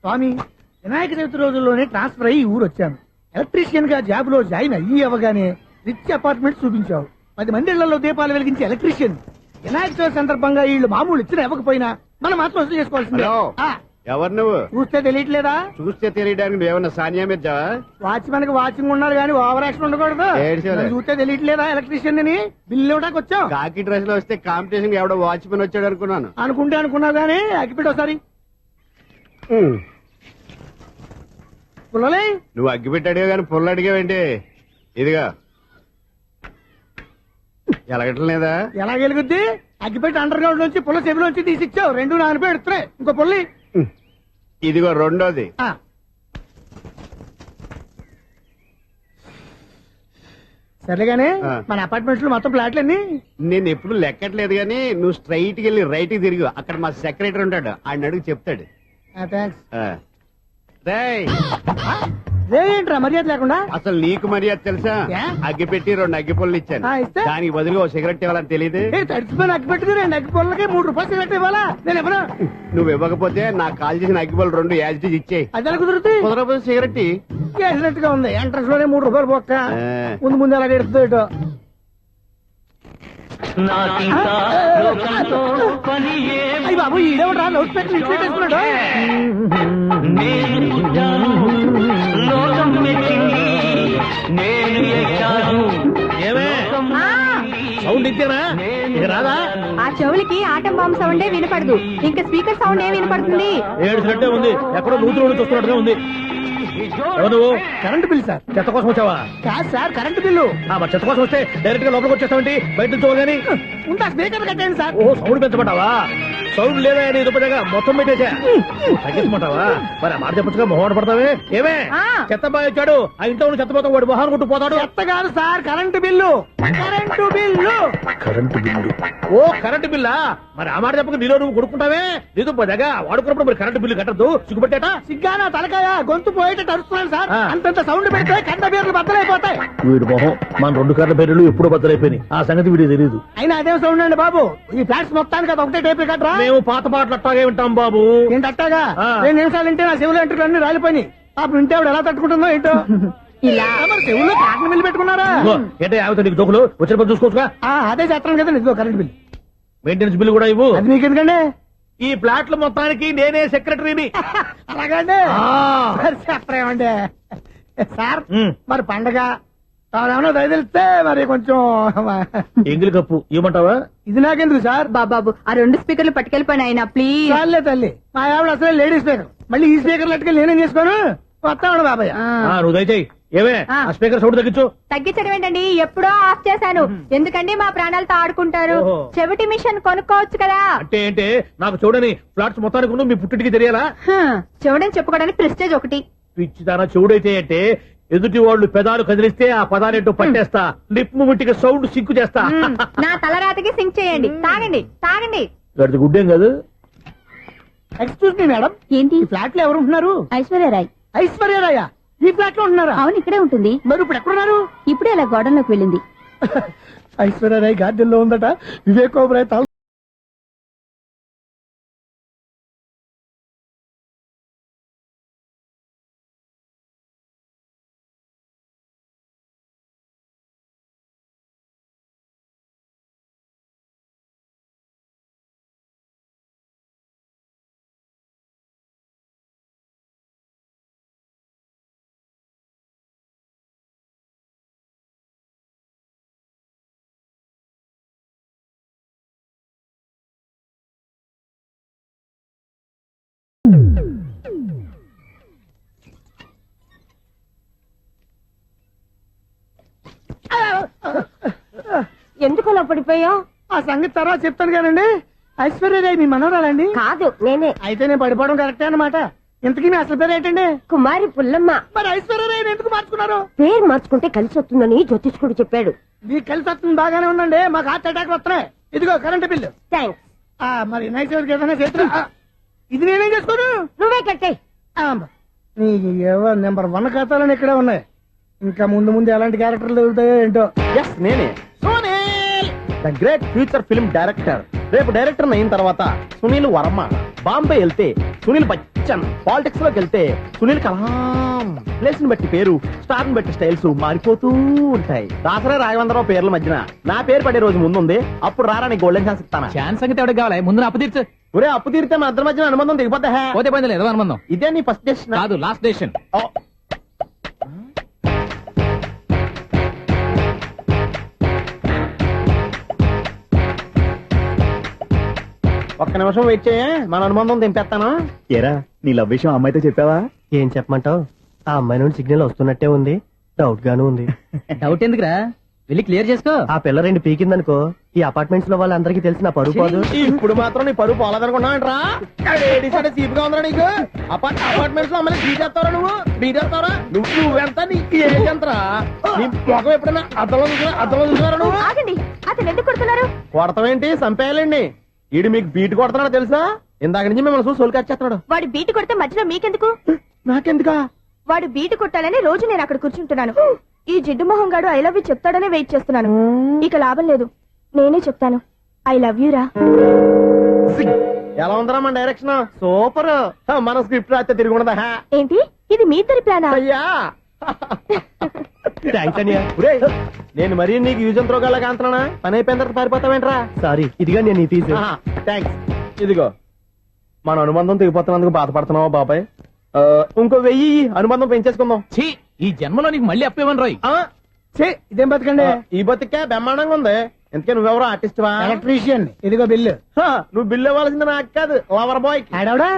స్వామి, వినాయక చవితి రోజుల్లోనే ట్రాన్స్ఫర్ అయ్యి ఊరు వచ్చాను. ఎలక్ట్రీషియన్ గా జాబ్ లో జాయిన్ అయ్యి అవ్వగానే రిచ్ అపార్ట్మెంట్ చూపించావు. 10 మంది ఇళ్లలో దీపాలు వెలిగించే ఎలక్ట్రీషియన్. వినాయక చవితి సందర్భంగా వీళ్ళు మామూలు ఇచ్చినా ఇవ్వకపోయినా మనం మాత్రం వసూలు చేసుకోవాల్సిందే. ఎవరు నువ్వు? చూస్తే తెలియట్లేదా? చూస్తే తెలియడానికి నువ్వేమన్నా సానియా మీర్జా? వాచ్మెన్ కి వాచింగ్ ఉన్నారు కానీ ఓవర్ యాక్షన్ ఉండకూడదు. చూస్తే తెలియట్లేదా ఎలక్ట్రీషియన్ అని? బిల్లు ఇవ్వడానికి వచ్చావు. కాకి డ్రెస్ లో వస్తే కాంపిటీషన్ ఎవడో వాచ్మెన్ వచ్చాడు అనుకున్నాను. అనుకున్నావు కానీ అగ్గిపెట్టి ఒకసారి పుల్లలే. నువ్వు అగ్గిపెట్టి అడిగా కానీ పుల్ల అడిగావేంటి? ఇదిగా ఎలగటం లేదా? ఎలా గెలుగుద్ది? అగ్గిపెట్టి అండర్ గ్రౌండ్ నుంచి పుల్ల చెవిలోంచి తీసిచ్చావు. 2 నానపై ఎడుతున్నాయి. ఇంకో పుల్లి ఇదిగో రెండోది. సరేగానే మన అపార్ట్మెంట్స్ లో మొత్తం ఫ్లాట్లు అన్ని నేను ఎప్పుడు లెక్కట్లేదు గానీ నువ్వు స్ట్రైట్ కి వెళ్ళి రైట్ కి తిరిగి అక్కడ మా సెక్రటరీ ఉంటాడు, ఆయన అడుగు చెప్తాడు. ఏంట్రా మర్యాద లేకుండా? అసలు నీకు మర్యాద తెలుసా? అగ్గి పెట్టి 2 అగ్గి పుల్లలు ఇచ్చాను, దానికి బదులు ఓ సిగరెట్ ఇవ్వాలని తెలియదు. తడిచిపోయిన అగ్గి పెట్టుకు 2 అగ్గి పుల్లలకి 3 రూపాయలు సిగరెట్ ఇవ్వాలా? నేను ఎవరు? నువ్వు ఇవ్వకపోతే నాకు కాల్ చేసిన అగ్గి పుల్లలు 2 యాజిటీస్ ఇచ్చేయి. అది ఎలా కుదురుతుంది? కుదరకపోతే సిగరెట్ వేసినట్టుగా ఉంది. ఎంట్రన్స్ లోనే 3 రూపాయలు పోక్క. ముందు ఎలా ఎడుతుంది? అయ్యి బాబు, ఈడేవడా లౌడ్ స్పీకర్ ఇన్స్టేట్ చేసుకున్నాడు? సౌండ్ ఇచ్చానా? రాదా? ఆ చెవులకి ఆటం బాంబు సౌండే వినపడదు, ఇంకా స్పీకర్ సౌండ్ ఏ వినపడుతుంది? ఏడుసినట్టే ఉంది. ఎక్కడో నూతులు చూస్తున్నట్టుగా ఉంది. నువ్వు కరెంట్ బిల్ సార్? చెత్త కోసం వచ్చావా? కాదు సార్, కరెంట్ బిల్లు. మరి చెత్త కోసం వస్తే డైరెక్ట్ గా లోపలికి వచ్చేస్తావంటి? బయట నుంచి చూడగాని ఉంటా స్పీకర్ కట్టండి సార్. ఓ సౌండ్ పెంచమంటావా? సౌండ్ లేదా అని దుప్పటగా మొత్తం పెట్టేసా. తగ్గించమంటావా? మరి ఆ మాట చెప్పచ్చుగా మొహం పడతావే. ఏమే చెత్త బాగా వచ్చాడు, ఆ ఇంట్లో చెత్త పోతాం, వాడు మొహాన్ని కొట్టు పోతాడు. చెత్త కాదు sir, current bill. Current bill. Current bill. ఓ కరెంటు బిల్లా? మరి ఆ మాట చెప్పక నీలో నువ్వు కొడుకుంటావే. నీతో పోదాగా వాడుకున్నప్పుడు మరి కరెంటు బిల్లు కట్టద్దు. సిగ్గుపెట్టేట? సిగ్గానా తలకాయ? గొంతు పోయేటట్టు అరుస్తున్నాను సార్. అంతంత సౌండ్ పెడితే కంట బీర్లు బద్దలైపోతాయి. వీడు మొహం మన 2 కర్ల బీర్లు ఎప్పుడో బద్దలైపోయినాయి. ఆ సంగతి వీడికి తెలియదు. అయినా అదే సౌండ్ అండి బాబు. ఈ ఫ్లాట్స్ మొత్తానికి అది ఒకటే టైప్ కట్టరా? మేము పాత పాటలు అట్టాగే వింటాం బాబు. ఏంటి అట్టాగా? 2 నిమిషాలు వింటే నా చెవులు ఎంటర్ అన్ని రాలిపోయినాయి. పాపం వింటే ఆవిడ ఎలా తట్టుకుంటుందో ఏంటో. ఇలా చెవుల్లో కాటన్ బిల్లు పెట్టుకున్నారా? ఏంటో యావతో నీకు దొక్కులు వచ్చిన పని చూసుకోవచ్చుగా. అదే చేస్తాను కదా. ఇదిగో కరెంట్ బిల్, మెయింటెనెన్స్ బిల్లు కూడా ఇవ్వు. అది మీకు ఎందుకండి? ఈ ఫ్లాట్ల మొత్తానికి నేనే సెక్రటరీని. అలాగండి. చెప్పరేమండి సార్? మరి పండగ ఏమన్నా దయదలిస్తే మరి కొంచెం ఎంగిలి కప్పు ఇవ్వమంటావా? ఇది నాకెందుకు సార్? బాబాబు, ఆ 2 స్పీకర్లు పట్టుకెళ్ళిపోయిన ఆయన ప్లీజ్. చాలే తల్లి, మా ఆవిడ అసలే లేడీ స్పీకర్. మళ్ళీ ఈ స్పీకర్లు అట్టుకెళ్ళి నేనేం చేసుకోను? వస్తాను బాబాయ్. నువ్వు దయచేయి. ఏమే ఆ స్పీకర్ సౌండ్ తగ్గించు. తగ్గించడం ఏంటండి? ఎప్పుడో ఆఫ్ చేశాను. ఎందుకండి మా ప్రాణాలతో ఆడుకుంటారు? చెవిటి మిషన్ కొనుక్కోవచ్చు కదా. అంటే ఏంటే నాకు చూడని ఫ్లాట్స్ మొత్తానికి మీ పుట్టింటికి తెలియాలా? చెవుడని చెప్పుకోవడానికి ప్రెస్టేజ్ ఒకటి. పిచ్చిదానా చెవుడైతే అంటే ఎదుటి వాళ్ళు పెదాలు కదిలిస్తే ఆ పదాలేంటో పట్టేస్తా. లిప్ ముట్టికి సౌండ్ సింక్ చేస్తా. నా తలరాతకి సింక్ చేయండి. తాగండి తాగండి. గడిది గుడ్డేం కాదు. ఎక్స్క్యూజ్ మీ మేడం, ఏంటి ఫ్లాట్ లో ఎవరు ఉంటున్నారు? ఐశ్వర్యరాయ్. ఐశ్వర్యరాయ ఈ ఫ్లాట్ లో ఉంటున్నారా? అవును, ఇక్కడే ఉంటుంది. మరి ఇప్పుడు ఎక్కడున్నారు? ఇప్పుడే అలా గోడంలోకి వెళ్ళింది. ఐశ్వర్యరాయ్ గార్డెన్ లో ఉందట. వివేక్ ఓబరాయ్ తల ఎందుకు అలా పడిపోయావు? ఆ సంగతి తర్వాత చెప్తాను కానండి. ఐశ్వర్యరాయ్ మీ మనవరాలండి? కాదు, నేనే. అయితే నేను పడిపోవడం కరెక్టే అన్నమాట. ఇంతకీ మీ అసలు పేరు ఏంటండి? కుమారి పుల్లమ్మ. మరి ఐశ్వర్యరాయ్ ఎందుకు మార్చుకున్నారు? పేరు మార్చుకుంటే కలిసి వస్తుందని జ్యోతిష్కుడు చెప్పాడు. మీకు కలిసి వస్తుంది బాగానే ఉందండి. మాకు హార్ట్ అటాక్ వస్తున్నాయి. ఇదిగో కరెంట్ బిల్లు. థ్యాంక్స్. మరి నైట్ ఏదైనా చేతులు ఇది నేనేం చేసుకోను? నువ్వే కట్టే. నెంబర్ 1 ఖాతాలని ఇక్కడే ఉన్నాయి. ఇంకా ముందు ముందు ఎలాంటి క్యారెక్టర్లు దొరుకుతాయో ఏంటో. నేనే the great future film director. రేపు డైరెక్టర్ అయిన తర్వాత సునీల్ వర్మ బాంబే వెళ్తే సునీల్ బచ్చన్, పాలిటిక్స్ లోకి వెళ్తే సునీల్ కలాం. ప్లేస్ ని బట్టి పేరు, స్టార్ ని బట్టి స్టైల్స్ మారిపోతూ ఉంటాయి. దాసరా రాఘవేంద్రరావు పేర్ల మధ్యన నా పేరు పడే రోజు ముందుంది. అప్పుడు రారా నీ గోల్డెన్ ఛాన్స్ ఇస్తానా? ఛాన్స్ సంగతి ఎవరికి కావాలి, ముందు అప్పు తీర్చు. ఒరే అప్పు తీరితే మన ఇద్దరి మధ్యన అనుబంధం దిగిపోతా. పోతే పోయింది లేదు అనుబంధం. ఇదే నీ ఫస్ట్ డెస్టినేషన్ కాదు, లాస్ట్ డెసిషన్. ఒక్క నిమిషం వెయిట్ చేయ, మన అనుబంధం దింపేస్తాను. ఏరా నీ లవ్ విషయం అమ్మాయితో చెప్పావా? ఏం చెప్పమంటావు? ఆ అమ్మాయి నుండి సిగ్నల్ వస్తున్నట్టే ఉంది, డౌట్ గాను ఉంది. డౌట్ ఎందుకురా, వెళ్ళి క్లియర్ చేసుకో. ఆ పిల్ల 2 పీకిందనుకో, ఈ అపార్ట్మెంట్స్ లో వాళ్ళందరికీ తెలిసి నా పరువు పోదు. ఇప్పుడు మాత్రం నీ పరువు పోలేదనుకున్నావంటరా? చీప్గా ఉందా నీకు? అపార్ట్మెంట్స్ లో అమ్మాయి బీటేస్తావరా? బీటేస్తావరా? నువ్వెంత, నీకు ఏంటంతరా? నీ మొఖం ఎప్పుడైనా అద్దంలో చూసారా నువ్వు? ఆగండి, అతను ఎందుకు కొడుతున్నారు? కొడతామేంటి, చంపేయాలండి. ఈడు మీకు బీట్ కొడుతున్నాడు తెలుసా? ఇందాక నుంచి మిమ్మల్ని చూసి సోల్కొచ్చేస్తున్నాడు. వాడు బీటు కొడితే మధ్యలో మీకెందుకు? నాకెందుకా? వాడు బీటు కొట్టాలని రోజు నేను అక్కడ కూర్చుంటున్నాను. ఈ జిడ్డు మొహం గాడు ఐ లవ్ యూ చెప్తాడనే వెయిట్ చేస్తున్నాను. ఇక లాభం లేదు, నేనే చెప్తాను ఐ లవ్ యూ రా. ఎలా ఉందరా మన డైరెక్షన్? సూపర్. మన స్క్రిప్ట్ రాస్తే తిరిగి ఉండదా? ఏంటి ఇది మీ ఇద్దరి ప్లానా? అయ్యా థ్యాంక్స్ అనియా. నేను మరీ నీకు యూజ్ ఎంతో గల్లా కాంతనా? పని అయిపోయిన తర్వాత పారిపోతావేంట్రా? సారీ, ఇదిగా నేను ఈ ఫీజు. థ్యాంక్స్. ఇదిగో మన అనుబంధం తెగిపోతున్నందుకు బాధపడుతున్నావా బాబాయ్? ఇంకో 1000 అనుబంధం పెంచేసుకుందాం. ఛీ, ఈ జన్మలో నీకు మళ్ళీ అప్పేమని రాయి. ఇదేం బతకండి? ఈ బతికే బ్రహ్మాండంగా ఉంది. ఎందుకే నువ్వెవరో ఆర్టిస్ట్ వా? ఎలక్ట్రీషియన్. ఇదిగో బిల్లు. నువ్వు బిల్లు ఇవ్వాల్సింది నాకు కాదు, లవర్ బాయ్. ఆడవడా?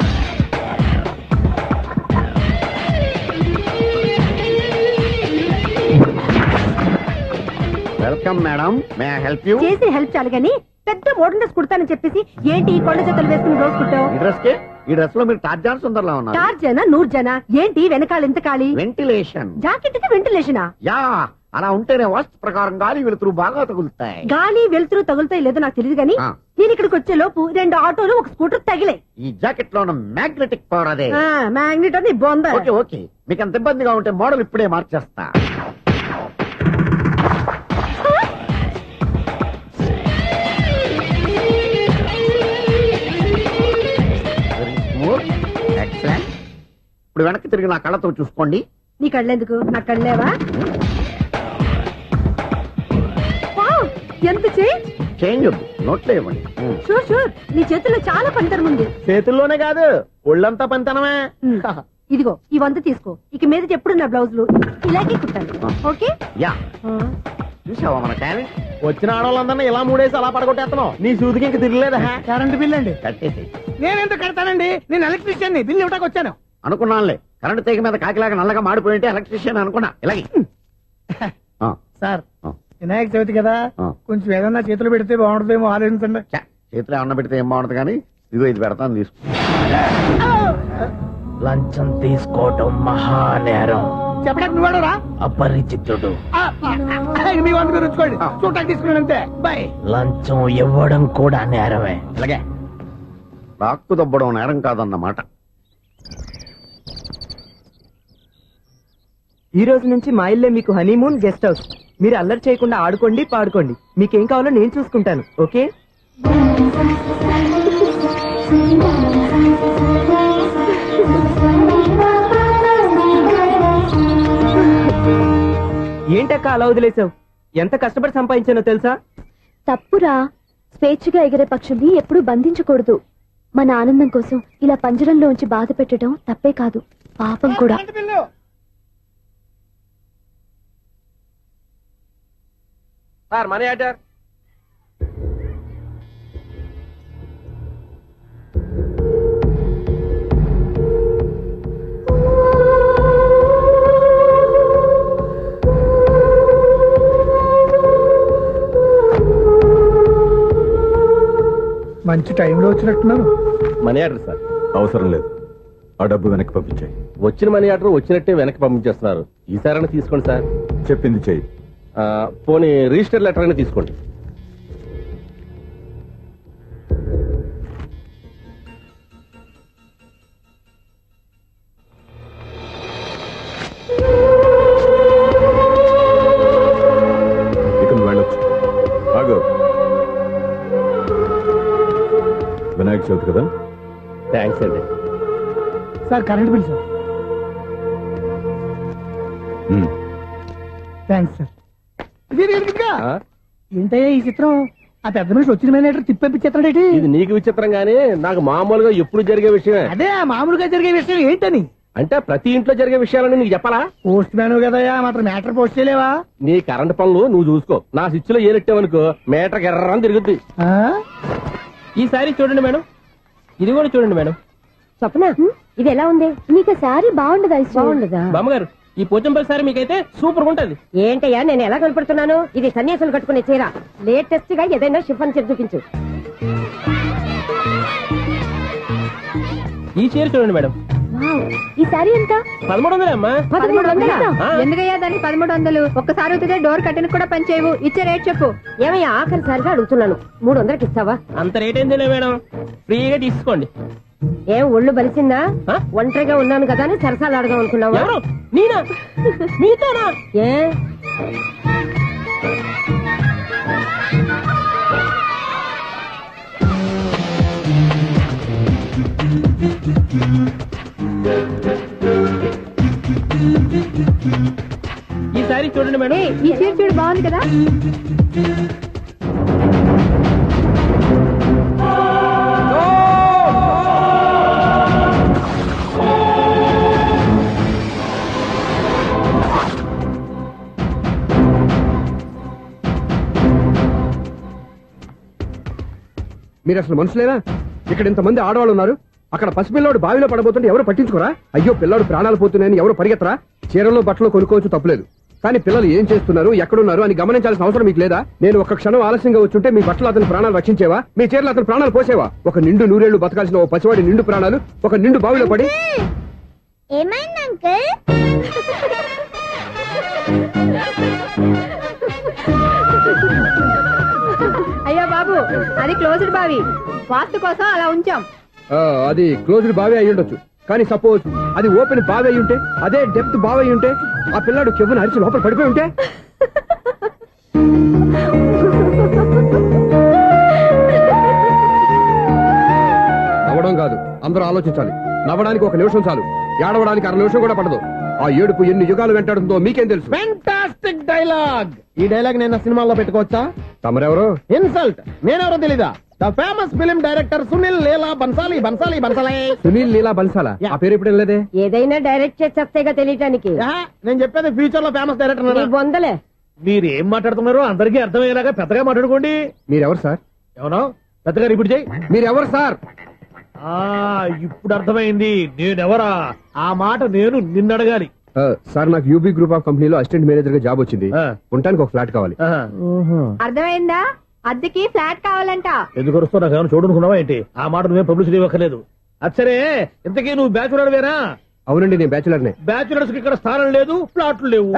Welcome madam, may I help you? చేసి హెల్ప్ చాలు గాని పెద్ద మోడల్ డ్రెస్ కుడతానని చెప్పేసి ఏంటి ఈ కొండ జతలు వేసుకుని రోజు కుట్టావు? ఈ డ్రెస్ లో మీరు టార్జాన్ సుందర్లా ఉన్నారు. 4 జన 100 జన ఏంటి వెనకాల ఎంత ఖాళీ? వెంటిలేషన్. జాకెట్ కి వెంటిలేషనా? యా, అలా ఉంటేనే వాస్తు ప్రకారం గాలి వెలుతురు బాగా తగులుతాయి. గాలి వెలుతురు తగులుతాయి లేదో నాకు తెలియదు గాని నేను ఇక్కడికి వచ్చే లోపు 2 ఆటోలు 1 స్కూటర్ తగిలాయి. ఈ జాకెట్ లో ఉన్న మ్యాగ్నెటిక్ పవర్ అదే. మ్యాగ్నెట్ అని బొంద. ఓకే ఓకే, మీకు అంత ఇబ్బందిగా ఉంటే మోడల్ ఇప్పుడే మార్చేస్తా. ఎక్సలెంట్. ఇప్పుడు వెనక్కి తిరిగి నా కళ్ళతో చూసుకోండి. నీ కళ్ళెందుకు, నా కళ్ళేవా? ఎంత చేంజ్ వద్దు, నోట్లో ఇవ్వండి. షూర్ షూర్, నీ చేతుల్లో చాలా పనితనం ఉంది. చేతుల్లోనే కాదు, ఒళ్ళంతా పనితనమే. ఇదిగో ఈ 100 తీసుకో. ఇక మీద ఎప్పుడు నా బ్లౌజులు ఇలాగే కుట్టాను. ఓకే? యా, చూసావా మన టాలెంట్? వచ్చిన ఆడవాళ్ళందరినీ ఇలా మూడేసి అలా పడగొట్టేస్తున్నావు. నీ సూదికి ఇంక తిరగలేదా? కరెంట్ బిల్ అండి. కట్టేసి. నేనెందుకు కడతానండి? నేను ఎలక్ట్రీషియన్ ని, బిల్ ఇవ్వడానికి వచ్చాను. అనుకున్నానులే, కరెంట్ తీగ మీద కాకిలాగా నల్లగా మాడిపోయింటే ఎలక్ట్రీషియన్ అనుకున్నా. ఇలాగే సార్, వినాయక చవితి కదా, కొంచెం ఏదన్నా చేతులు పెడితే బాగుంటుందేమో ఆలోచించండి. చేతిలో ఏమన్నా పెడితే ఏం బాగుంటుంది కానీ ఇదిగో ఇది పెడతాను, తీసుకో. లంచం తీసుకోవటం మహానేరం. చెప్పడానికి నువ్వాడరా? అపరిచితుడు. మీ వంద మీరు ఉంచుకోండి, చూడటానికి తీసుకున్నాను అంతే. బై. లంచం ఇవ్వడం కూడా నేరమే. ఇలాగే రాక్కు దబ్బడం నేరం కాదన్నమాట. ఈ రోజు నుంచి మా ఇల్లే మీకు హనీమూన్ గెస్ట్ హౌస్. మీరు అల్లరి చేయకుండా ఆడుకోండి, పాడుకోండి. మీకేం కావాలో నేను చూసుకుంటాను. ఓకే? ఏంటక్క అలా వదిలేసావు? ఎంత కష్టపడి సంపాదించానో తెలుసా? తప్పురా, స్వేచ్ఛగా ఎగిరే పక్షుల్ని ఎప్పుడూ బంధించకూడదు. మన ఆనందం కోసం ఇలా పంజరంలోంచి బాధ పెట్టడం తప్పే కాదు, పాపం కూడా. Sir, money order. మంచి టైంలో వచ్చినట్టున్నాను. Money order sir. అవసరం లేదు, ఆ డబ్బు వెనక్కి పంపించాయి. వచ్చిన మనీ ఆర్డర్ వచ్చినట్టే వెనక్కి పంపించేస్తున్నారు. ఈసారైనా తీసుకోండి సార్. చెప్పింది చెయ్యి. పోనీ రిజిస్టర్ లెటర్ అయినా తీసుకోండి. ఇక నువ్వు వెళ్ళొచ్చు. ఆగు. వినాయక చవితి కదా, థ్యాంక్స్ అండి. Sir current bill sir. Um. Thanks sir. ఆ? ఏంటయ్యా ఈ చిత్రం? ఆ పెద్ద మనిషి వచ్చిన మేనేటర్ తిప్పించేస్తాడేటి? ఇది నీకు విచిత్రం గానీ నాకు మామూలుగా ఎప్పుడు జరిగే విషయమే. అదే ఆ మామూలుగా జరిగే విషయం ఏంటని. అంటే ప్రతి ఇంట్లో జరిగే విషయాలని నీకు చెప్పాలా? పోస్ట్ మ్యాన్ కదయ్యా, మాత్రం మ్యాటర్ పోస్ట్ చేయలేవా? నీ కరెంట్ పనులు నువ్వు చూసుకో. నా స్విచ్ లో ఏలెట్టావనుకో మీటర్ ఎర్రని తిరుగుద్ది. ఆ? ఈసారి చూడండి మేడం, ఇది కూడా చూడండి మేడం. చెప్పనా ఇది ఎలా ఉంది? నీకు శారీ బాగుండదా? బాగుండదా? బామ్మగారు, ఈ పోచంపల్లి సారి మీకైతే సూపర్ ఉంటది. ఏంటయ్యా నేను ఎలా కనపడుతున్నాను? ఇది సన్యాసులు కట్టుకునే చీర. లేటెస్ట్ గా ఏదైనా షిఫన్ చీర చూపించు. ఈ చీర చూడండి మేడం, ఈ శారీ ఎంత? 1300 అమ్మా. 1300? ఆ. ఎందుకయ్యా దానికి 1300? ఒక్కసారి అవుతుందే డోర్ కట్టిన కూడా పనిచేయవు. ఇచ్చే రేట్ చెప్పు. ఏమయ్యా ఆఖరిసారిగా అడుగుతున్నాను, 300కి ఇస్తావా? అంత రేట్ ఏందిలే మేడం, ఫ్రీగా తీసుకోండి. ఏం ఒళ్ళు బలిసిందా? ఆ? ఒంటరిగా ఉన్నాను కదా అని సరసాలు అడగా అనుకున్నావా? ఎవరు? నేనా? మీతోనా? ఏ ఈ సారీ చూడండి మేడం. ఈ చీర చూడు బాగుంది కదా. మీరు అసలు మనుషులేనా? ఇక్కడ ఇంతమంది ఆడవాళ్ళు ఉన్నారు, అక్కడ పసిపిల్లాడు బావిలో పడబోతుంటే ఎవరు పట్టించుకోరా? అయ్యో పిల్లాడు ప్రాణాలు పోతున్నాయని ఎవరు పరిగెత్తరా? చీరలో బట్టలు కొనుక్కోవచ్చు, తప్పులేదు. కానీ పిల్లలు ఏం చేస్తున్నారు, ఎక్కడున్నారు అని గమనించాల్సిన అవసరం మీకు లేదా? నేను ఒక్క క్షణం ఆలస్యంగా వచ్చుంటే మీ బట్టలు అతని ప్రాణాలు రక్షించేవా? మీ చీరలు అతని ప్రాణాలు పోసేవా? ఒక నిండు నూరేళ్లు బతకాల్సిన ఓ పసివాడి నిండు ప్రాణాలు ఒక నిండు బావిలో పడి. ఏమైంది అంకుల్? అయ్యో బాబు, అది క్లోజ్డ్ బావి, వాస్తు కోసం అలా ఉంచాం. అది క్లోజ్డ్ బావి అయి ఉండొచ్చు, కానీ సపోజ్ అది ఓపెన్ బావి అయి ఉంటే, అదే డెప్త్ బావి అయి ఉంటే, ఆ పిల్లాడు చెవును అరిచి లోపల పడిపోయి ఉంటే? నవ్వడం కాదు, అందరూ ఆలోచించాలి. నవ్వడానికి ఒక నిమిషం చాలు, ఏడవడానికి 1/2 నిమిషం కూడా పడదు. ఆ ఏడుపు ఎన్ని యుగాలు వెంటాడుతుందో మీకేం తెలుసు? Fantastic dialogue. ఈ డైలాగ్ నేను సినిమాల్లో పెట్టుకోవచ్చా? తమరెవరు? ఇన్సల్ట్. నేనెవరో తెలీదా? The famous film director Sunil Leela Bhansali. Bhansali Bhansali Sunil Leela బన్సాలా? ఆ పేరు ఇప్పుడు లేదే. ఏదైనా డైరెక్ట్ చేసేస్తేగా తెలియటానికి. నేను చెప్పేది ఫ్యూచర్ లో ఫేమస్ నీ డైరెక్టర్. బొందలే. మీరు ఏం మాట్లాడుతున్నారో అందరికీ అర్థమయ్యేలాగా పెద్దగా మాట్లాడుకోండి. మీరెవరు సార్? ఏమన్నా పెద్దగా రిపీట్ చేయి. మీరెవరు సార్? ఇప్పుడు అర్థమైంది నేనెవరా. ఆ మాట నేను నిన్ను అడగాలి. సార్, నాకు యూబీ గ్రూప్ ఆఫ్ కంపెనీలో అసిస్టెంట్ మేనేజర్ గా జాబ్ వచ్చింది. ఉండటానికి ఒక ఫ్లాట్ కావాలి. అర్థమైందా? అద్దెకి ఫ్లాట్ కావాలంట. ఎందుకు వస్తావు? నాకు ఏమైనా చూడనుకున్నావా ఏంటి? ఆ మాట నువ్వే పబ్లిసిటీ ఇవ్వక్కర్లేదు. అచ్చరే, ఇంతకీ నువ్వు బ్యాచులర్ వేరా? అవునండి, నేను బ్యాచులర్నే. బ్యాచులర్స్ కి ఇక్కడ స్థానం లేదు, ఫ్లాట్లు లేవు.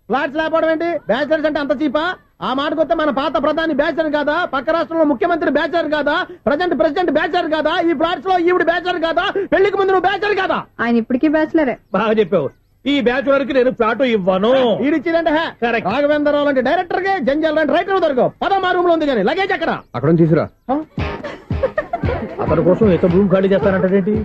ఫ్లాట్స్ లేకపోవడం ఏంటి? బ్యాచులర్స్ అంటే అంత చీపా? ఆ మాటకొస్తే మన పాత ప్రధాని బ్యాచర్ కాదా? పక్క రాష్ట్రంలో ముఖ్యమంత్రి బ్యాచర్ కాదా? ప్రెసిడెంట్ బ్యాచర్ కాదా? ఈ ఫ్లాట్స్ లో ఈవిడ బ్యాచర్ కాదా? పెళ్లికి ముందు నువ్వు బ్యాచర్ కాదా? ఆయన ఇప్పటికీ బ్యాచులరే. బాగా చెప్పావు. ఈ బ్యాచులర్ కి నేను ఫ్లాట్ ఇవ్వను. ఇడిచిందంటే రాఘవేంద్రరావు లాంటి డైరెక్టర్ కి జంజల్ లాంటి రైటర్ దొరకవు. 13 రూమ్ లో ఉంది కానీ లగేజ్ అక్కడ. అక్కడ తీసుకురా. అతని కోసం ఎంత రూమ్ ఖాళీ చేస్తానంటే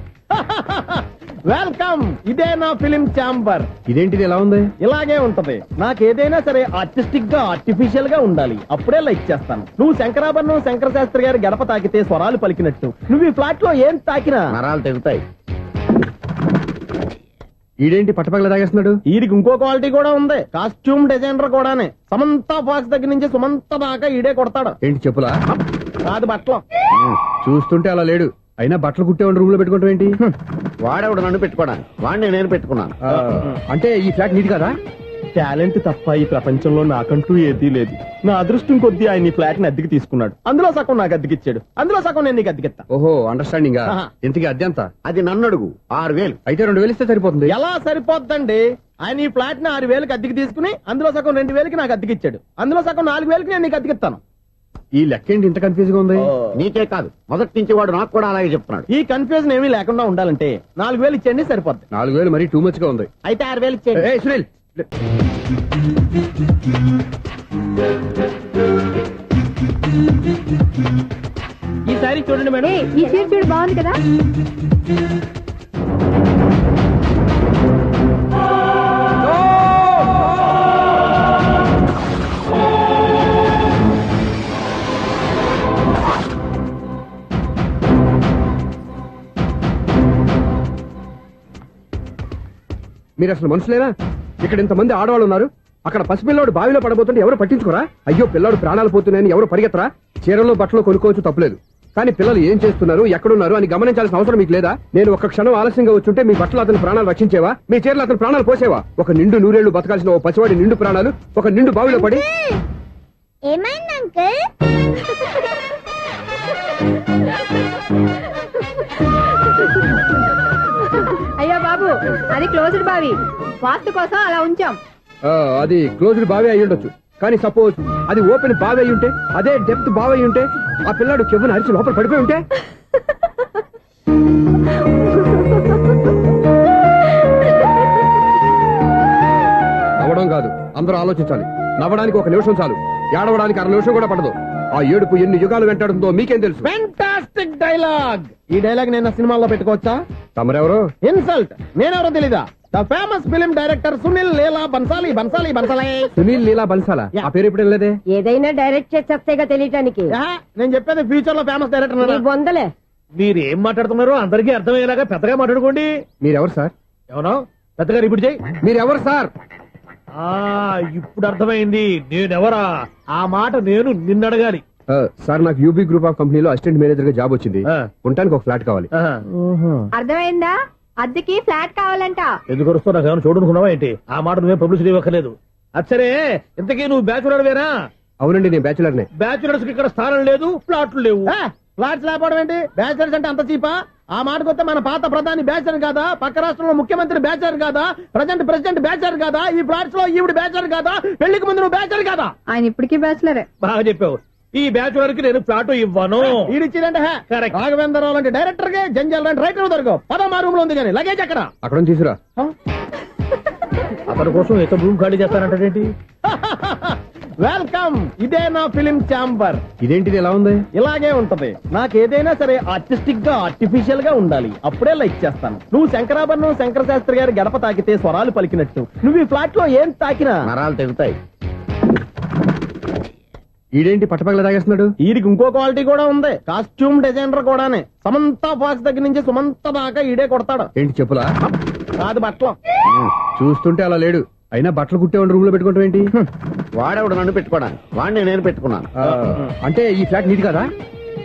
వెల్కమ్. ఇదే నా ఫిలిం ఛాంబర్. ఇదేంటిది ఎలా ఉంది? ఇలాగే ఉంటది. నాకు ఏదైనా సరే ఆర్టిస్టిక్ గా ఆర్టిఫిషియల్ గా ఉండాలి, అప్పుడే లైక్ చేస్తాను. నువ్వు శంకరాభరణం శంకర శాస్త్రి గారి గడప తాకితే స్వరాలు పలికినట్టు నువ్వు ఈ ఫ్లాట్ లో ఏం తాకినా నరాలు తెగుతాయి. ఈడేంటి పట్టపగల తాగేస్తున్నాడు? వీడికి ఇంకో క్వాలిటీ కూడా ఉంది. కాస్ట్యూమ్ డిజైనర్ కూడానే. సమంత ఫాక్స్ దగ్గర నుంచి సుమంత దాకా ఈడే కొడతాడు. ఏంటి చెప్పులా? కాదు బట్టలు. చూస్తుంటే అలా లేడు. అయినా బట్టలు కుట్టేవాడి రూమ్ లో పెట్టుకుంటాం ఏంటి? వాడేవాడు నన్ను పెట్టుకోవడానికి, వాడిని నేను పెట్టుకున్నాను. అంటే ఈ ఫ్లాట్ నీది కదా? టాలెంట్ తప్ప ఈ ప్రపంచంలో నాకంటూ ఏదీ లేదు. నా అదృష్టం కొద్దీ ఆయన ఈ ఫ్లాట్ ని అద్దెకి తీసుకున్నాడు. అందులో సగం నాకు అద్దెకిచ్చాడు, అందులో సగం నేను నీకు అద్దెకిస్తా. ఓహో, అండర్స్టాండింగ్. ఆహా. ఇంతకీ అద్దె ఎంత? అది నన్ను అడుగు. 6000. అయితే 2000 ఇస్తే సరిపోతుంది. ఎలా సరిపోద్దండి? ఆయన ఈ ఫ్లాట్ ని 6000కి అద్దెకి తీసుకుని అందులో సగం 2000కి నాకు అద్దెకిచ్చాడు, అందులో సగం 4000కి నేను నీకు అద్దెకిస్తాను. ఈ లెక్క ఏంటి ఇంత కన్ఫ్యూజ్ గా ఉంది? నీకే కాదు, మొదటి నుంచి వాడు నాకు కూడా అలాగే చెప్తున్నాడు. ఈ కన్ఫ్యూజన్ ఏమీ లేకుండా ఉండాలంటే 4000 ఇచ్చేయండి, సరిపోద్ది. 4000 మరీ టూ మచ్ గా ఉంది. అయితే 6000 ఇచ్చేయండి. ఏయ్ సునీల్, ఈ సారీ చూడండి మేడం. ఈ చీర చూడు బాగుంది కదా. మీరు అసలు మనుషులేనా? ఇక్కడ ఇంతమంది ఆడవాళ్ళు ఉన్నారు, అక్కడ పసిపిల్లాడు బావిలో పడబోతుంటే ఎవరు పట్టించుకోరా? అయ్యో పిల్లాడు ప్రాణాలు పోతున్నాయని ఎవరు పరిగెత్తరా? చీరలో బట్టలు కొనుక్కోవచ్చు తప్పులేదు, కానీ పిల్లలు ఏం చేస్తున్నారు, ఎక్కడున్నారు అని గమనించాల్సిన అవసరం మీకు లేదా? నేను ఒక్క క్షణం ఆలస్యంగా వచ్చుంటే మీ బట్టలు అతని ప్రాణాలు రక్షించేవా? మీ చీరలు అతని ప్రాణాలు పోసేవా? ఒక నిండు నూరేళ్లు బతకాల్సిన ఓ పసివాడి నిండు ప్రాణాలు ఒక నిండు బావిలో పడి. ఏమైంది అంకుల్? అయ్యో బాబు, అది క్లోజ్డ్ బావి, వాస్తు కోసం అలా ఉంచాం. అది క్లోజ్డ్ బావి అయి ఉండొచ్చు, కానీ సపోజ్ అది ఓపెన్ బావి అయి ఉంటే, అదే డెప్త్ బావి అయి ఉంటే, ఆ పిల్లాడు చెవును అరిచి లోపల పడిపోయి ఉంటే? నవ్వడం కాదు, అందరూ ఆలోచించాలి. నవ్వడానికి ఒక నిమిషం చాలు, ఏడవడానికి అర నిమిషం కూడా పడదు. ఆ ఏడుపు ఎన్ని యుగాలు వెంటాడుతుందో మీకేం తెలుసు? Fantastic dialogue. ఈ డైలాగ్ నేను సినిమాలో పెట్టుకోవచ్చా? తమరెవరు? ఇన్సల్ట్. నేనెవరో తెలీదా? The famous film director Sunil Leela Bhansali. Bhansali Bhansali Sunil Leela బన్సాలా? ఆ పేరు ఇప్పుడు లేదే. ఏదైనా డైరెక్ట్ చేసేస్తేగా తెలియటానికి. నేను చెప్పేది ఫ్యూచర్ లో ఫేమస్ డైరెక్టర్. బొందలే. మీరు ఏం మాట్లాడుతున్నారో అందరికీ అర్థమయ్యేలాగా పెద్దగా మాట్లాడుకోండి. మీరెవరు సార్? ఎవరో పెద్దగా రిపీట్ చేయి. మీరెవరు సార్? ఇప్పుడు అర్థమైంది నేనెవరా. ఆ మాట నేను నిన్నడగాలి. సార్, నాకు యూబీ గ్రూప్ ఆఫ్ కంపెనీలో అసిస్టెంట్ మేనేజర్ గా జాబ్ వచ్చింది. ఉండటానికి ఒక ఫ్లాట్ కావాలి. అర్థమైందా? అద్దెకి ఫ్లాట్ కావాలంట. ఎందుకు వస్తావు? నాకు ఏమైనా చూడనుకున్నావా ఏంటి? ఆ మాట నువ్వే పబ్లిసిటీ ఇవ్వక్కర్లేదు. అచ్చరే, ఇంతకీ నువ్వు బ్యాచులర్ వేనా? అవునండి, నేను బ్యాచులర్ నే. బ్యాచులర్స్ కి ఇక్కడ స్థానం లేదు, ఫ్లాట్లు లేవు. ఫ్లాట్స్ లేకపోవడం ఏంటి? బ్యాచులర్స్ అంటే అంత చీపా? ఆ మాటకొస్తే మన పాత ప్రధాని బ్యాచర్ కాదా? పక్క రాష్ట్రంలో ముఖ్యమంత్రి బ్యాచర్ కాదా? ప్రెసిడెంట్ బ్యాచర్ కాదా? ఈ ఫ్లాట్స్ లో ఈవిడ బ్యాచర్ కాదా? పెళ్లికి ముందు నువ్వు బ్యాచర్ కాదా? ఆయన ఇప్పటికీ బ్యాచులరే. బాగా చెప్పావు. ఈ బ్యాచులర్ కి నేను ఫ్లాట్ ఇవ్వను. ఈడిచ్చిందంటే రాఘవేంద్రరావు లాంటి డైరెక్టర్ కి జంజల్ లాంటి రైటర్ దొరకవు. పదమా రూమ్ లో ఉంది కానీ లగేజ్ అక్కడ. అక్కడ తీసుకురా. అతని కోసం ఎంత రూమ్ ఖాళీ చేస్తానంటే వెల్కమ్. ఇదే నా ఫిలిం ఛాంబర్. ఇదేంటిది ఎలా ఉంది? ఇలాగే ఉంటది. నాకేదైనా సరే ఆర్టిస్టిక్ గా ఆర్టిఫిషియల్ గా ఉండాలి, అప్పుడే లైక్ చేస్తాను. నువ్వు శంకరాభరణం శంకర శాస్త్రి గారి గడప తాకితే స్వరాలు పలికినట్టు నువ్వు ఈ ఫ్లాట్ లో ఏం తాకినా నరాలు తెగుతాయి. ఈడేంటి పట్టపగల తాగేస్తున్నాడు? వీడికి ఇంకో క్వాలిటీ కూడా ఉంది. కాస్ట్యూమ్ డిజైనర్ కూడానే. సమంతా ఫాక్స్ దగ్గర నుంచి సుమంత దాకా ఈడే కొడతాడు. ఏంటి చెప్పులా? కాదు, బట్టలు. చూస్తుంటే అలా లేడు. అయినా బట్టలు కుట్టేవాడి రూమ్ లో పెట్టుకుంటాం ఏంటి? వాడేవాడు నన్ను పెట్టుకోవడానికి, వాడిని నేను పెట్టుకున్నాను. అంటే ఈ ఫ్లాట్ నీది కదా?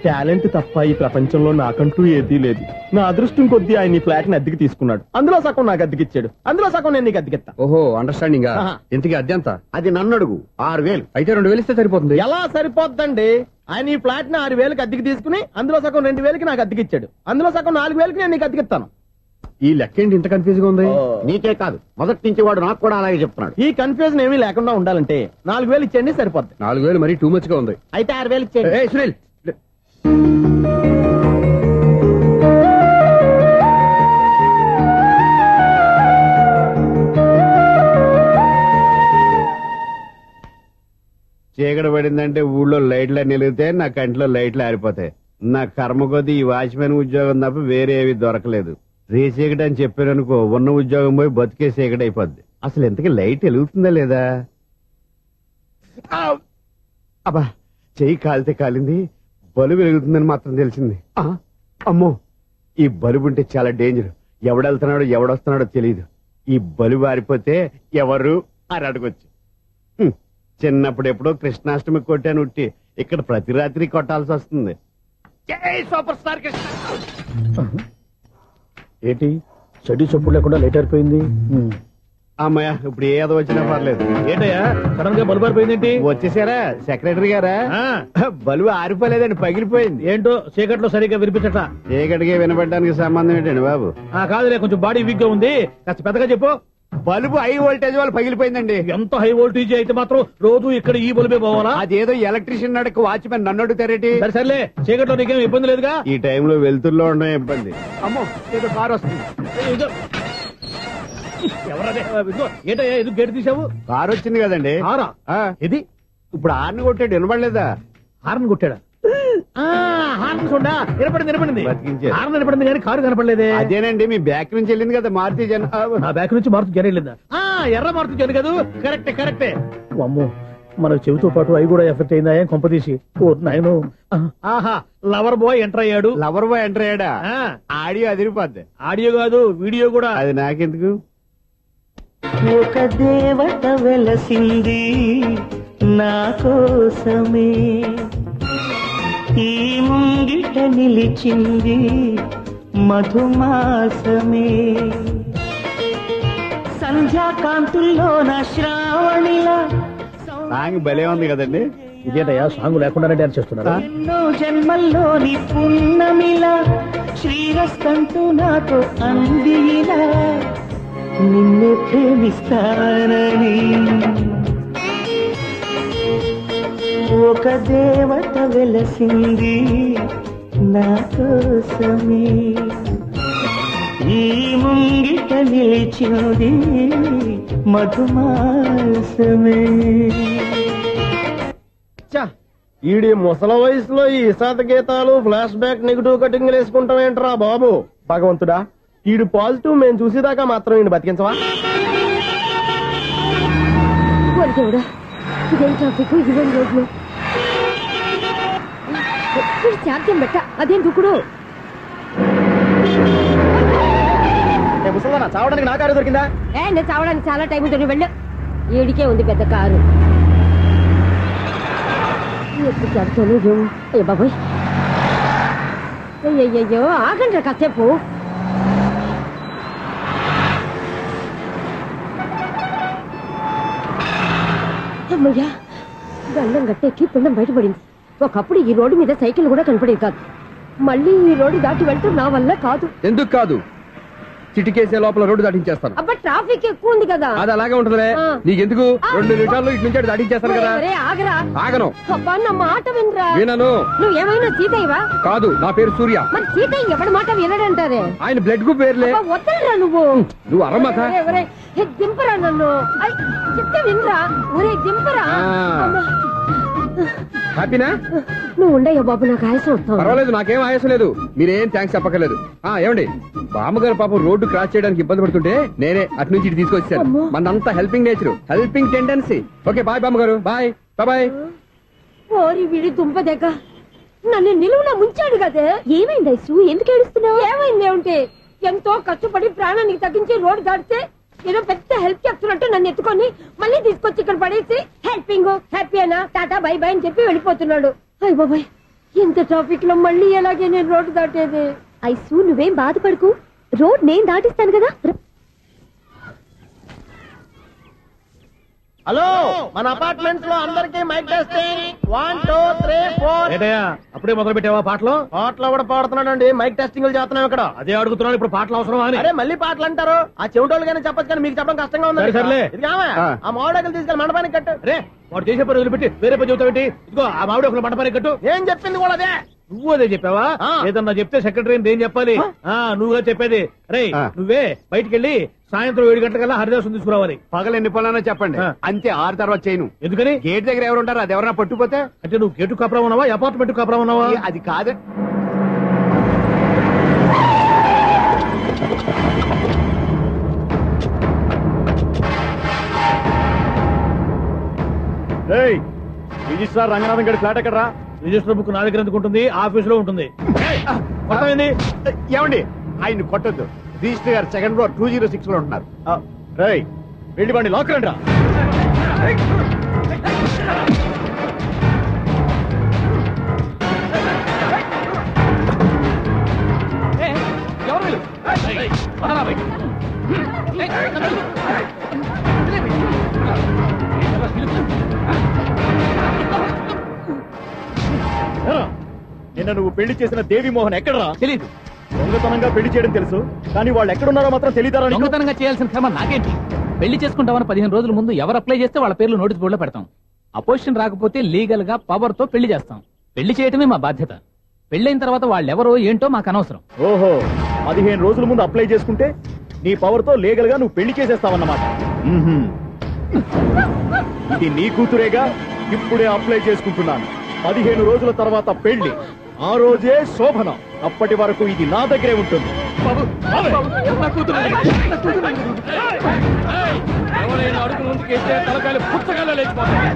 టాలెంట్ తప్ప ఈ ప్రపంచంలో నాకంటూ ఏదీ లేదు. నా అదృష్టం కొద్దీ ఆయన ఈ ఫ్లాట్ ని అద్దెకి తీసుకున్నాడు. అందులో సగం నాకు అద్దెకిచ్చాడు, అందులో సగం నేను నీకు అద్దెకిస్తా. ఓహో, అండర్స్టాండింగ్. ఇంతకీ అద్దె ఎంత? అది నన్ను అడుగు. 6,000. అయితే 2,000 ఇస్తే సరిపోతుంది. ఎలా సరిపోద్దండి? ఆయన ఈ ఫ్లాట్ ని 6,000కి అద్దెకి తీసుకుని అందులో సగం 2,000కి నాకు అద్దెకిచ్చాడు, అందులో సగం 4,000కి నేను నీకు అద్దెకిస్తాను. ఈ లెక్క ఏంటి ఇంత కన్ఫ్యూజ్ గా ఉంది? నీకే కాదు, మొదటి నుంచి వాడు నాకు కూడా అలాగే చెప్తున్నాడు. ఈ కన్ఫ్యూజన్ ఏమీ లేకుండా ఉండాలంటే 4,000 ఇచ్చేయండి, సరిపోద్ది. 4,000 మరీ టూ మచ్ గా ఉంది. అయితే 6,000 ఇచ్చేయండి. ఏయ్ సునీల్, చీకటి పడిందంటే ఊళ్ళో లైట్లు నిలిగితే నా కంటిలో లైట్లు ఆరిపోతాయి. నా కర్మ కొద్దీ ఈ వాచ్మెన్ ఉద్యోగం తప్ప వేరే ఏవి దొరకలేదు. రేచీకటి అని చెప్పారనుకో, ఉన్న ఉద్యోగం పోయి బతికే చీకటి అయిపోద్ది. అసలు ఇంతకీ లైట్ వెలుగుతుందా లేదా? అబ్బా, చెయ్యి కాలితే కాలింది, బలుబు వెలుగుతుందని మాత్రం తెలిసింది. అమ్మో, ఈ బలుబు ఉంటే చాలా డేంజర్. ఎవడెళ్తున్నాడో ఎవడొస్తున్నాడో తెలియదు. ఈ బలుబు ఆరిపోతే ఎవరు అని అడగొచ్చు. చిన్నప్పుడు ఎప్పుడో కృష్ణాష్టమి కొట్టాను ఉట్టి, ఇక్కడ ప్రతి రాత్రి కొట్టాల్సి వస్తుంది. Super star Krishna. ఏంటి చెడ్డి చప్పుడు లేకుండా లేట్ అయిపోయింది? అమ్మయ్య, ఇప్పుడు ఏదో వచ్చినా పర్లేదు. ఏంటయ్యా సడన్ గా బల్బు ఆరిపోయింది ఏంటి? వచ్చేసారా సెక్రటరీ గారా? బలుబు ఆరిపోలేదండి, పగిలిపోయింది. ఏంటో చీకట్లో సరిగ్గా వినిపించట. చీకటికి వినపడడానికి సంబంధం ఏంటండి బాబు? కాదులే, కొంచెం బాడీ వీక్ గా ఉంది, కాస్త పెద్దగా చెప్పు. బల్బు హై వోల్టేజ్ వాళ్ళు పగిలిపోయిందండి. ఎంత హై వోల్టేజ్ అయితే మాత్రం రోజు ఇక్కడ ఈ బల్బే పోవాలా? అదేదో ఎలక్ట్రీషియన్ నడక వాచ్మెన్ నన్ను అడుగుతారేటి? సర్లే, చీకట్లో నీకేం ఇబ్బంది లేదుగా? ఈ టైంలో వెళ్తుల్లో ఉండడం ఇబ్బంది. అమ్మో, ఏదో కారు వస్తుంది. ఎవరదే? ఏంటయ్యా ఎందుకు గేటు తీసావు? కారు వచ్చింది కదండి. ఇది ఇప్పుడు హార్న్ కొట్టాడు, వినపడలేదా? హార్న్ కొట్టాడా? హార్న్ చూడా నిలబడింది బతికించారు. హార్న్ నిలబడింది కానీ కారు కనపడలేదే. అదేనండి మీ బ్యాక్ నుంచి వెళ్ళింది కదా మారుతి జన నా బ్యాక్ నుంచి మారుతు జరగలేదా? ఎర్ర మారుతు జరు కదా. కరెక్టే. అమ్మో మన చెవితో పాటు అవి కూడా ఎఫెక్ట్ అయిందా ఏం కొంపదీసి. ఓ నాయను. ఆహా లవర్ బాయ్ ఎంటర్ అయ్యాడు. లవర్ బాయ్ ఎంటర్ అయ్యాడా? ఆడియో అదిరిపోద్ది. ఆడియో కాదు వీడియో కూడా. అది నాకెందుకు? ఒక దేవత వెలసింది నా కోసమే, ఈ ముంగిట నిలిచింది మధుమాసమే, సంధ్యాకాంతుల్లో నా శ్రావణిలా సాంగ్ భలే ఉంది కదండి. ఇదేంటయ్యా సాంగ్ లేకుండానే డాన్స్ చేస్తున్నారా? ఎన్నో జన్మల్లోని పున్నమిలా శ్రీరస్తంటూ నాతో అందిలా నిన్నే ప్రేమిస్తానని, ఒక దేవత వెలసింది నా కోసమే, ఈ ముంగిట నిలిచింది మధుమాసమే. ఈడి ముసల వయసులో ఈ ఇసాత గీతాలు ఫ్లాష్ బ్యాక్ నెగిటివ్ కటింగ్ వేసుకుంటాం ఏంట్రా బాబు. భగవంతుడా ఈడు పాజిటివ్ మేము చూసేదాకా మాత్రం ఈయన బతికించవా? ఇదేం ట్రాఫిక్, ఇదేం రోడ్లు, శాంతం బెట్ట అదేం దుక్కుడు. చావడానికి నా కారు దొరికిందా? నేను చావడానికి చాలా టైం ఉంటుంది, వెళ్ళు. ఈడికే ఉంది పెద్ద కారు. అయ్యో బాబోయ్, అయ్యయ్యో ఆగండి కాసేపు. అమ్మయ్యా గండం గట్టెక్కి పిండం బయటపడింది. ఒకప్పుడు ఈ రోడ్డు మీద సైకిల్ కూడా కనపడేది కాదు. మళ్ళీ ఈ రోడ్డు దాటి వెళ్తూ నా వల్ల కాదు. ఎందుకు కాదు? చిటికేసే లోపల రోడ్డు దాటించేస్తాను. అబ్బా ట్రాఫిక్ ఎక్కువ ఉంది కదా. అది అలాగే ఉంటదిలే. నీకెందుకు? 2 నిమిషాల్లో ఇటు నుంచి దాటించేస్తాను కదా. ఆగరా. ఆగను. అబ్బా నా మాట వినరా. వినను. నువ్వేమైనా సీతయ్యవా? కాదు, నా పేరు సూర్య. మరి సీతయ్య ఎవడి మాట వినడంటారే? ఆయన బ్లడ్ గ్రూప్ పేర్లే. వద్దరా నువ్వు. నువ్వు అరమ్మక. దింపరా నన్ను. చెప్తే వినరా. ఒరే దింపరా. హ్యాపీనా? నువ్వు ఉండయ్యా బాబు, నాకు ఆయాసం వస్తావు. పర్వాలేదు, నాకేం ఆయాసం లేదు. మీరేం థ్యాంక్స్ చెప్పక్కర్లేదు. ఏమండి, బామ్మగారు పాపం రోడ్డు క్రాస్ చేయడానికి ఇబ్బంది పడుతుంటే నేనే అటు నుంచి ఇటు తీసుకొచ్చాను. మనంతా helping nature, helping tendency. Okay bye బామ్మగారు. Bye bye. ఓరి వీడి దుంప దగ్గ నన్ను నిలువున ముంచాడు కదే. ఏమైంది ఐసు? ఎందుకు ఏడుస్తున్నావు? ఏమైంది ఏమిటి? ఎంతో కష్టపడి ప్రాణానికి తగ్గించి రోడ్డు దాటితే ఏదో పెద్ద హెల్ప్ చేస్తున్నట్టు నన్ను ఎత్తుకొని మళ్ళీ తీసుకొచ్చి ఇక్కడ పడేసి హెల్పింగ్ హ్యాపీ అయినా టాటా బై బై అని చెప్పి వెళ్ళిపోతున్నాడు. అయ్య బాబాయ్, ఇంత ట్రాఫిక్ లో మళ్ళీ ఎలాగే నేను రోడ్డు దాటేది? ఐసు నువ్వేం బాధపడకు, రోడ్ నేను దాటిస్తాను కదా. హలో, మన అపార్ట్మెంట్స్ లో అందరికి మైక్ టెస్టింగ్. 1 2 3 4. ఏంటయ్యా అప్పుడే మొదలు పెట్టావా పాటలు? పాటలు కూడా పాడుతున్నాడండి. మైక్ టెస్టింగ్ చేస్తున్నాం ఇక్కడ. అదే అడుగుతున్నాను, ఇప్పుడు పాటలు అవసరమా అని. అరే మళ్ళీ పాటలు అంటారు. ఆ చెవిటోళ్ళు కానీ చెప్పచ్చు, కానీ మీకు చెప్పడం కష్టంగా ఉంది. సర్లే. ఇది ఆ మామిడాకులు తీసుకెళ్ళి మండపానికి కట్టు. అరే వాడు చేసే పని వదిలిపెట్టి వేరే పని చెబుతావేంటి? ఇదిగో ఆ మామిడి ఒకరు మంటపానికి కట్టు. ఏం చెప్పింది కూడా అదే. నువ్వు అదే చెప్పావా? ఏదన్నా చెప్తే సెక్రటరీని ఏం చెప్పాలి? నువ్వుగా చెప్పేది. రే నువ్వే బయటికి వెళ్ళి సాయంత్రం 7 గంటలకల్లా హరిదాసుని తీసుకురావాలి. పగలు ఎన్ని పనులన్నా చెప్పండి, అంతే. 6 తర్వాత చేయను. ఎందుకని? గేట్ దగ్గర ఎవరు ఉంటారు? అది ఎవరన్నా పట్టుకుపోతే. అంటే నువ్వు గేటు కాపురా ఉన్నావా, అపార్ట్మెంట్ కాపురా ఉన్నావా? అది కాదు. రిజిస్ట్రార్ రంగనాథన్ గడి ఫ్లాట్ ఎక్కడరా? రిజిస్టర్ బుక్ నా దగ్గర ఎందుకు ఉంటుంది? ఆఫీస్ లో ఉంటుంది. ఏమండి, ఆయన కొట్టద్దు. రిజిస్టర్ గారు 2nd floor 206 లో ఉంటున్నారు. వెళ్ళి బండి లాక్ రండి రా. నిన్న నువ్వు పెళ్లి చేసిన దేవి మోహన్ ఎక్కడరా? తెలీదు. దొంగతనంగా పెళ్లి చేయడం తెలుసు, కానీ వాళ్ళు ఎక్కడున్నారో మాత్రం తెలియదారా? దొంగతనంగా చేయాల్సిన క్రమ నాకేంటి? పెళ్లి చేసుకుంటామని 15 రోజుల ముందు ఎవరు అప్లై చేస్తే వాళ్ళ పేర్లు నోటీస్ బోర్డులో పెడతాం. అపోజిషన్ రాకపోతే లీగల్ గా పవర్ తో పెళ్లి చేస్తాం. పెళ్లి చేయటమే మా బాధ్యత. పెళ్లైన తర్వాత వాళ్ళెవరో ఏంటో మాకు అనవసరం. ఓహో, 15 రోజుల ముందు అప్లై చేసుకుంటే నీ పవర్ తో లీగల్ గా నువ్వు పెళ్లి చేసేస్తావన్నమాట. ఇది నీ కూతురేగా? ఇప్పుడే అప్లై చేసుకుంటున్నాను. 15 రోజుల తర్వాత పెళ్లి. ఆ రోజే శోభన. అప్పటి వరకు ఇది నా దగ్గరే ఉంటుంది. ఎవరైనా అడుగు ముందుకేస్తే తలకాయలు పుచ్చకాయలు లేచిపోతాయి.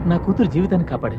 నా కూతురు జీవితాన్ని కాపాడు.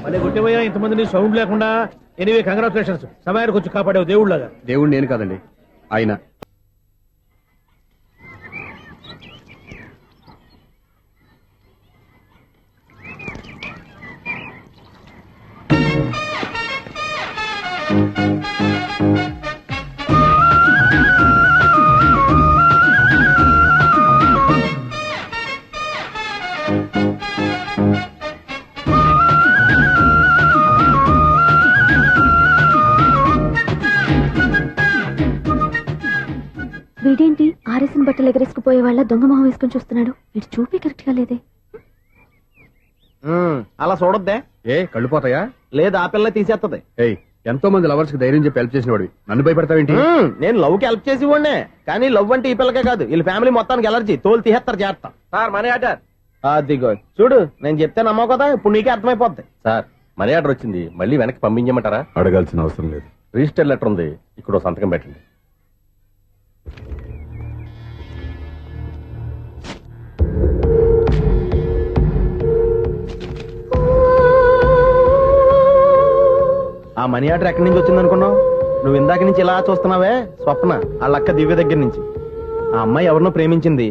మళ్ళీ కొట్టేవయ్యా ఇంతమందిని సౌండ్ లేకుండా. Anyway congratulations. సమయానికి వచ్చి కాపాడావు దేవుళ్ళగా. దేవుడు నేను కాదండి, ఆయన. వీడేంటి ఆరేసిన బట్టలు ఎగరేసుకుపోయే వాళ్ళ దొంగ మొహం వేసుకుని చూస్తున్నాడు. వీడు చూపి కరెక్ట్ గా లేదే. అలా చూడొద్దే. ఏ కళ్ళు పోతాయా? లేదు, ఆ పిల్ల తీసేస్తది. ఏయ్, ఎంతో మంది లవర్స్ కి ధైర్యం చెప్పి హెల్ప్ చేసిన వాడివి నన్ను భయపడతావేంటి? నేను లవ్ కి హెల్ప్ చేసి ఇవ్వండి, కానీ లవ్ అంటే ఈ పిల్లకే కాదు, వీళ్ళ ఫ్యామిలీ మొత్తానికి ఎలర్జీ. తోలు తీసేస్తారు చేస్తా. Sir money order. అదిగో చూడు, నేను చెప్తే నమ్మవు కదా, ఇప్పుడు నీకే అర్థమైపోద్ది. సార్ మనీ ఆర్డర్ వచ్చింది, మళ్ళీ వెనక్కి పంపించమంటారా? అడగాల్సిన అవసరం లేదు. రిజిస్టర్ లెటర్ ఉంది, ఇక్కడ ఓ సంతకం పెట్టండి. ఆ మనీ ఆర్డర్ ఎక్కడి నుంచి వచ్చింది అనుకున్నావు? నువ్వు ఇందాక నుంచి ఇలా చూస్తున్నావే, స్వప్న వాళ్ళ అక్క దివ్య దగ్గర నుంచి. ఆ అమ్మాయి ఎవరినో ప్రేమించింది,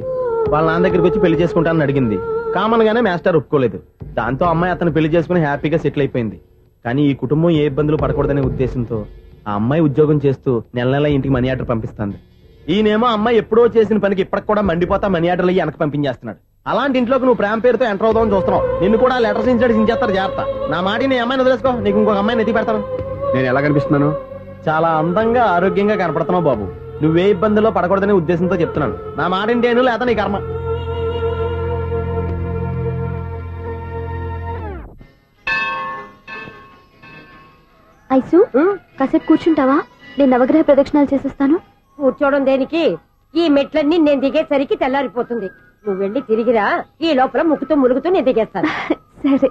వాళ్ళ నాన్న దగ్గరికి వచ్చి పెళ్లి చేసుకుంటానని అడిగింది. కామన్ గానే మాస్టర్ ఒప్పుకోలేదు. దాంతో అమ్మాయి అతను పెళ్లి చేసుకుని హ్యాపీగా సెటిల్ అయిపోయింది. కానీ ఈ కుటుంబం ఏ ఇబ్బందులు పడకూడదనే ఉద్దేశంతో ఆ అమ్మాయి ఉద్యోగం చేస్తూ నెల నెల ఇంటికి మనీ ఆర్డర్ పంపిస్తుంది. ఈయనేమో అమ్మాయి ఎప్పుడో చేసిన పనికి ఇప్పటికి కూడా మండిపోతా మనీ ఆర్డర్లు వెనక పంపించేస్తున్నాడు. అలాంటి ఇంట్లోకి నువ్వు ప్రేమ పేరుతో ఎంటర్ అవుదామని చూస్తున్నావు. నిన్ను కూడా లెటర్స్ ఇన్సైడ్ సించేస్తారు జాగ్రత్త. నా మాట నీ అమ్మాయిని వదిలేసుకో, నీకు ఇంకొక అమ్మాయిని ఎత్తి పెడతాను. నేను ఎలా కనిపిస్తున్నాను? చాలా అందంగా ఆరోగ్యంగా కనపడుతున్నావు బాబు. నువ్వే ఇబ్బందుల్లో పడకూడదనే ఉద్దేశంతో చెప్తున్నాను. నా మాట ఏంటేను, లేదా నీ కర్మ. ఐసు, కాసేపు కూర్చుంటావా? నేను నవగ్రహ ప్రదక్షిణాలు చేసేస్తాను. కూర్చోవడం దేనికి? ఈ మెట్లన్నీ నేను దిగేసరికి తెల్లారిపోతుంది. నువ్వు వెళ్ళి తిరిగిరా, ఈ లోపల ముక్కుతూ ములుగుతూ నేను దిగేస్తాను. సరే.